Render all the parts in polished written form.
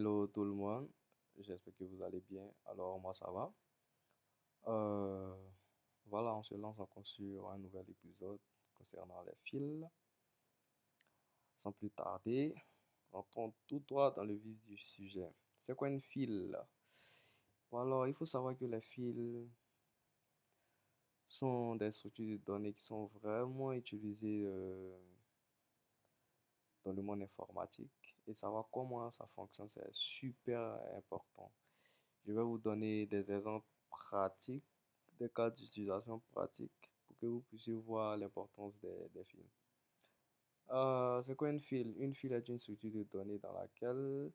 Hello tout le monde, j'espère que vous allez bien. Alors moi ça va. Euh, voilà, on se lance encore sur un nouvel épisode concernant les fils. Sans plus tarder, entrons tout droit dans le vif du sujet. C'est quoi une file? Bon, alors, il faut savoir que les fils sont des structures de données qui sont vraiment utilisées dans le monde informatique. Et savoir comment ça fonctionne, c'est super important. Je vais vous donner des exemples pratiques, des cas d'utilisation pratiques pour que vous puissiez voir l'importance des fils. C'est quoi une file? Une file est une structure de données dans laquelle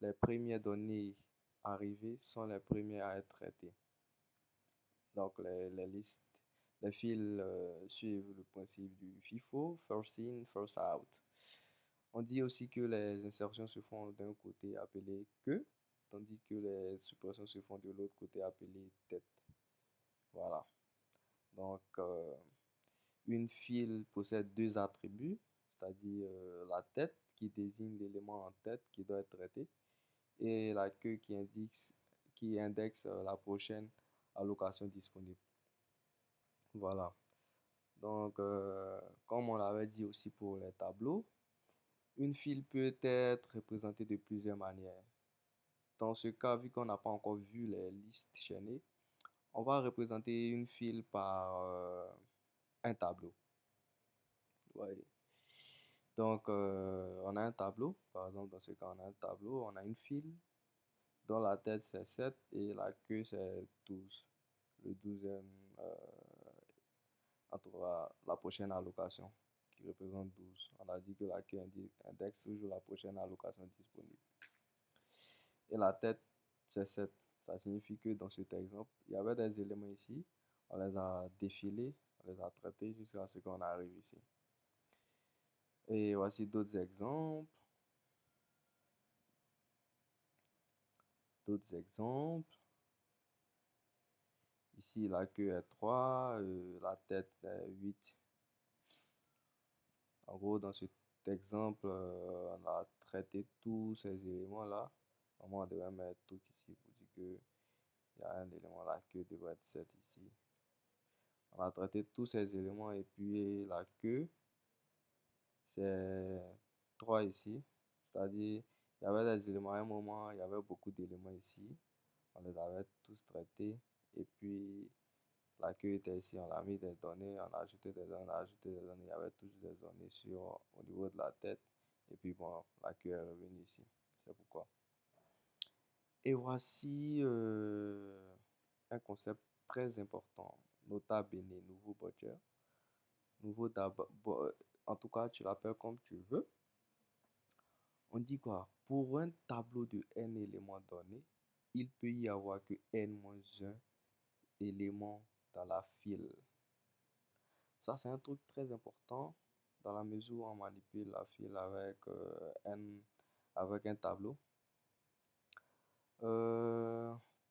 les premières données arrivées sont les premières à être traitées. Donc, les listes, les fils suivent le principe du FIFO, first in, first out. On dit aussi que les insertions se font d'un côté appelé queue, tandis que les suppressions se font de l'autre côté appelé tête. Voilà. Donc, une file possède deux attributs, c'est-à-dire la tête qui désigne l'élément en tête qui doit être traité et la queue qui indexe la prochaine allocation disponible. Voilà. Donc, comme on l'avait dit aussi pour les tableaux, une file peut être représentée de plusieurs manières. Dans ce cas, vu qu'on n'a pas encore vu les listes chaînées, on va représenter une file par un tableau. Ouais. Donc, on a un tableau. Par exemple, dans ce cas, on a un tableau, on a une file dont la tête c'est 7 et la queue c'est 12. Le douzième entre la prochaine allocation qui représente 12. On a dit que la queue indexe toujours la prochaine allocation disponible. Et la tête c'est 7. Ça signifie que dans cet exemple, il y avait des éléments ici. On les a défilés, on les a traités jusqu'à ce qu'on arrive ici. Et voici d'autres exemples. D'autres exemples. Ici, la queue est 3, la tête est 8. En gros, dans cet exemple, on a traité tous ces éléments-là. Normalement, on devrait mettre tout ici pour dire qu'il y a un élément, la queue devrait être 7 ici. On a traité tous ces éléments et puis la queue, c'est 3 ici. C'est-à-dire, il y avait des éléments à un moment, il y avait beaucoup d'éléments ici. On les avait tous traités. Et puis, la queue était ici, on a mis des données, on a ajouté des données, on a ajouté des données. Il y avait toujours des données au niveau de la tête. Et puis, bon, la queue est revenue ici. C'est pourquoi. Et voici un concept très important. Nota bene, nouveau butcher. Nouveau d'abord, en tout cas, tu l'appelles comme tu veux. On dit quoi? Pour un tableau de n éléments donnés, il peut y avoir que n-1 éléments dans la file. Ça, c'est un truc très important dans la mesure où on manipule la file avec un tableau.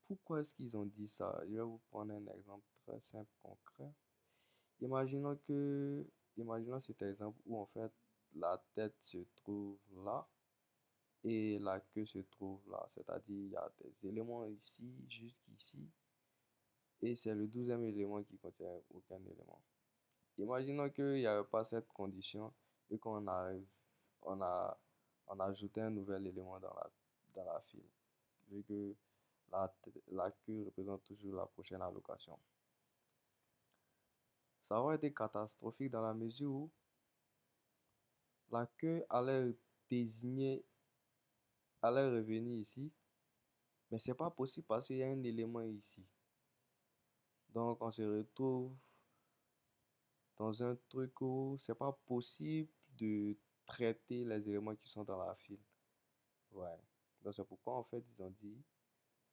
Pourquoi est-ce qu'ils ont dit ça? Je vais vous prendre un exemple très simple, concret. Imaginons imaginons cet exemple où en fait la tête se trouve là et la queue se trouve là. C'est-à-dire il y a des éléments ici, jusqu'ici, et c'est le 12e élément qui contient aucun élément. Imaginons qu'il n'y avait pas cette condition et on a, on a ajouté un nouvel élément dans la file, vu que la queue représente toujours la prochaine allocation. Ça aurait été catastrophique dans la mesure où la queue désigner, allait revenir ici, mais c'est pas possible parce qu'il y a un élément ici. Donc on se retrouve dans un truc où c'est pas possible de traiter les éléments qui sont dans la file. Ouais. Donc c'est pourquoi en fait ils ont dit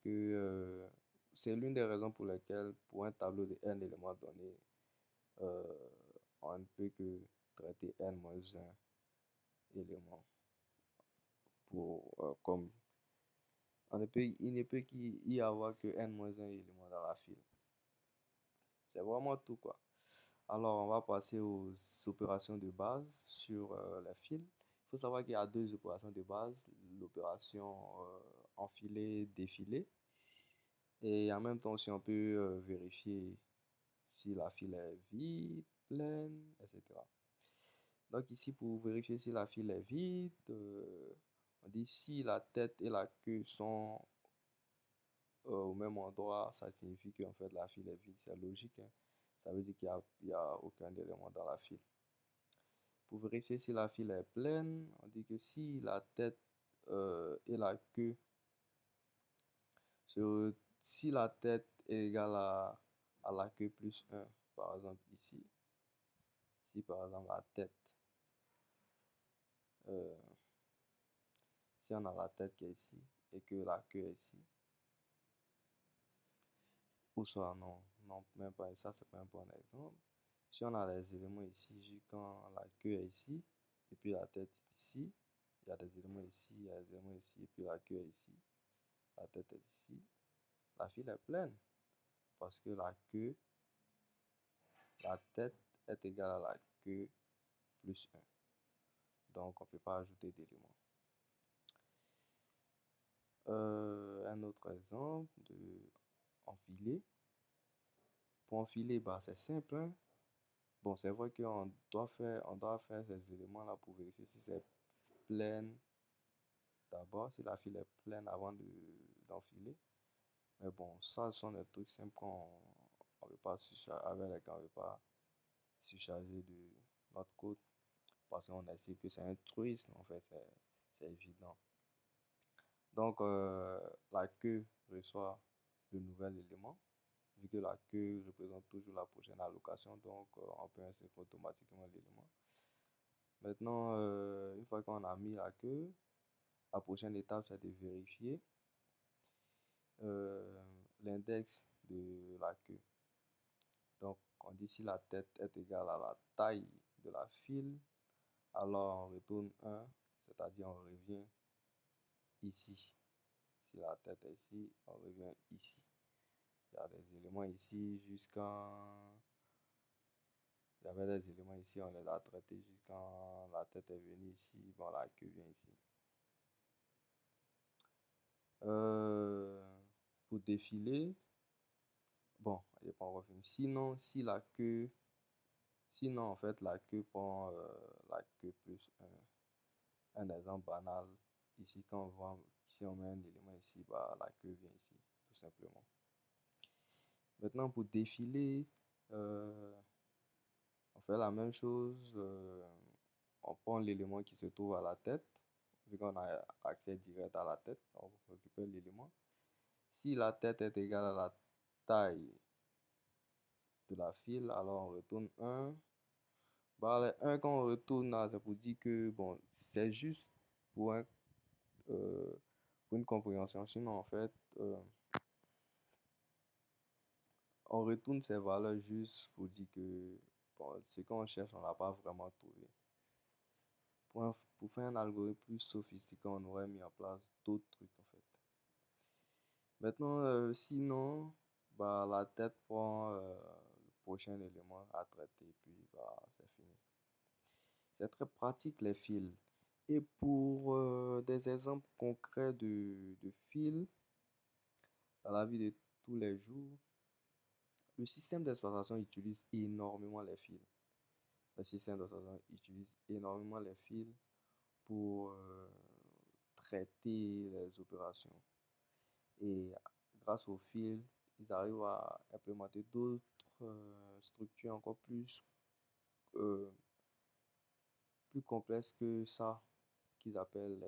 que c'est l'une des raisons pour lesquelles pour un tableau de n éléments donné, euh, on ne peut que traiter n-1 élément comme il ne peut y avoir que n-1 élément dans la file. C'est vraiment tout quoi. Alors on va passer aux opérations de base sur la file. Il faut savoir qu'il y a deux opérations de base, l'opération enfiler-défiler. Et en même temps aussi, on peut vérifier si la file est vide, pleine, etc. Donc ici, pour vérifier si la file est vide, on dit si la tête et la queue sont au même endroit, ça signifie qu'en fait la file est vide. C'est logique, hein. Ça veut dire qu'il y a aucun élément dans la file. Pour vérifier si la file est pleine, on dit que si la tête et la queue, si la tête est égale à la queue plus un, par exemple ici, si par exemple la tête, euh, si on a la tête qui est ici et que la queue est ici, ou soit non, non, même pas, ça c'est pas un bon exemple. Si on a les éléments ici, quand la queue est ici, et puis la tête est ici, il y a des éléments ici, il y a des éléments ici, et puis la queue est ici, la tête est ici, la file est pleine, parce que la tête est égale à la queue plus un. Donc on ne peut pas ajouter d'éléments. Un autre exemple de enfiler. Pour enfiler, bah, c'est simple, hein. Bon, c'est vrai on doit faire ces éléments-là pour vérifier si c'est pleine d'abord, si la file est pleine avant d'enfiler. Mais bon, ça, ce sont des trucs simples on veut pas avec lesquels on veut pas surcharger de notre code parce qu'on estime que c'est un truisme, en fait, c'est évident. Donc, la queue reçoit le nouvel élément, vu que la queue représente toujours la prochaine allocation, donc on peut insérer automatiquement l'élément. Maintenant, une fois qu'on a mis la queue, la prochaine étape, c'est de vérifier euh, l'index de la queue. Donc, on dit si la tête est égale à la taille de la file, alors on retourne 1, c'est-à-dire on revient ici. Si la tête est ici, on revient ici. Il y a des éléments ici il y avait des éléments ici, on les a traités jusqu'à la tête est venue ici, bon, la queue vient ici. Euh, pour défiler, bon, il n'est pas encore fini. Sinon, en fait, la queue prend la queue plus un exemple banal. Ici, si on met un élément ici, bah, la queue vient ici, tout simplement. Maintenant, pour défiler, on fait la même chose. On prend l'élément qui se trouve à la tête, vu qu'on a accès direct à la tête, on récupère l'élément. Si la tête est égale à la taille de la file, alors on retourne 1. Bah, les 1 quand on retourne là, c'est pour dire que bon, c'est juste pour, pour une compréhension. Sinon, en fait, on retourne ces valeurs juste pour dire que bon, ce qu'on cherche, on l'a pas vraiment trouvé. Pour faire un algorithme plus sophistiqué, on aurait mis en place d'autres trucs en fait. Maintenant, sinon, bah, la tête prend le prochain élément à traiter, puis bah, c'est fini. C'est très pratique les fils. Et pour des exemples concrets de fils dans la vie de tous les jours, le système d'exploitation utilise énormément les fils. Le système d'exploitation utilise énormément les fils pour traiter les opérations. Et grâce aux fils, ils arrivent à implémenter d'autres structures encore euh, plus complexes que ça, qu'ils appellent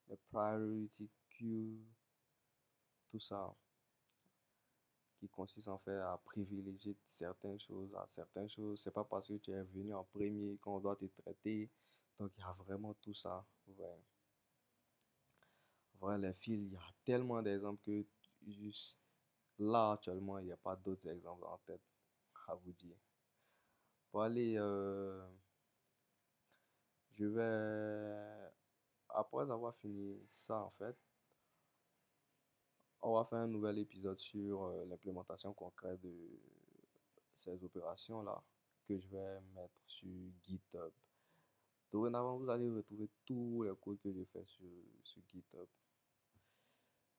les priority queue, tout ça, qui consiste en fait à privilégier certaines choses à certaines choses. C'est pas parce que tu es venu en premier qu'on doit te traiter. Donc il y a vraiment tout ça. Ouais. Voilà, les fils, il y a tellement d'exemples que juste là actuellement, il n'y a pas d'autres exemples en tête à vous dire. Bon, allez, je vais, après avoir fini ça en fait, on va faire un nouvel épisode sur l'implémentation concrète de ces opérations-là que je vais mettre sur GitHub. Dorénavant, vous allez retrouver tous les codes que je fais sur GitHub.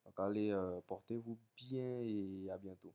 Donc allez, portez-vous bien et à bientôt.